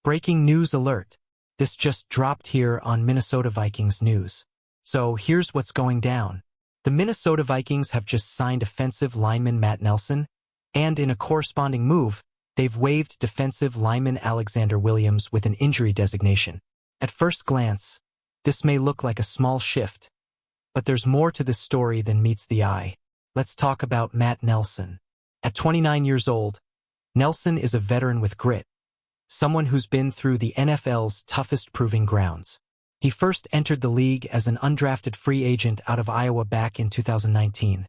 Breaking news alert. This just dropped here on Minnesota Vikings news. So here's what's going down. The Minnesota Vikings have just signed offensive lineman Matt Nelson, and in a corresponding move, they've waived defensive lineman Alexander Williams with an injury designation. At first glance, this may look like a small shift, but there's more to this story than meets the eye. Let's talk about Matt Nelson. At 29 years old, Nelson is a veteran with grit, someone who's been through the NFL's toughest proving grounds. He first entered the league as an undrafted free agent out of Iowa back in 2019,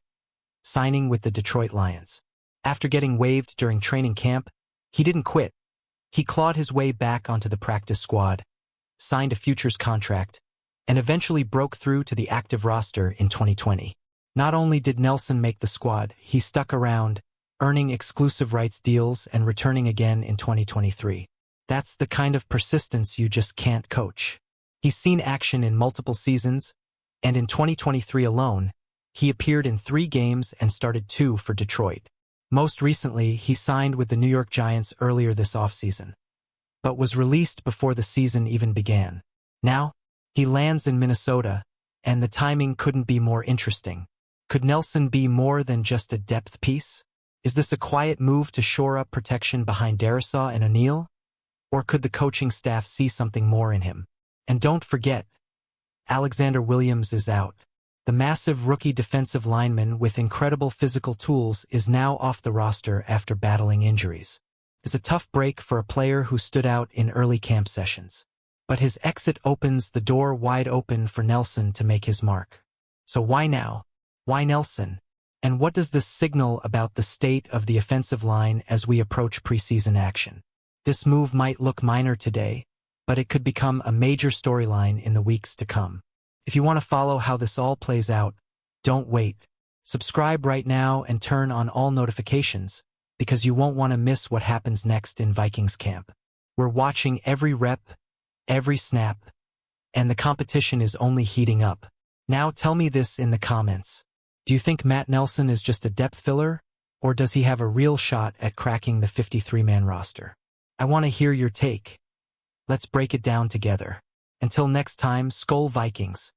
signing with the Detroit Lions. After getting waived during training camp, he didn't quit. He clawed his way back onto the practice squad, signed a futures contract, and eventually broke through to the active roster in 2020. Not only did Nelson make the squad, he stuck around, earning exclusive rights deals and returning again in 2023. That's the kind of persistence you just can't coach. He's seen action in multiple seasons, and in 2023 alone, he appeared in 3 games and started 2 for Detroit. Most recently, he signed with the New York Giants earlier this offseason, but was released before the season even began. Now, he lands in Minnesota, and the timing couldn't be more interesting. Could Nelson be more than just a depth piece? Is this a quiet move to shore up protection behind Darrisaw and O'Neal? Or could the coaching staff see something more in him? And don't forget, Alexander Williams is out. The massive rookie defensive lineman with incredible physical tools is now off the roster after battling injuries. It's a tough break for a player who stood out in early camp sessions. But his exit opens the door wide open for Nelson to make his mark. So why now? Why Nelson? And what does this signal about the state of the offensive line as we approach preseason action? This move might look minor today, but it could become a major storyline in the weeks to come. If you want to follow how this all plays out, don't wait. Subscribe right now and turn on all notifications, because you won't want to miss what happens next in Vikings camp. We're watching every rep, every snap, and the competition is only heating up. Now tell me this in the comments. Do you think Matt Nelson is just a depth filler, or does he have a real shot at cracking the 53-man roster? I want to hear your take. Let's break it down together. Until next time, Skol Vikings.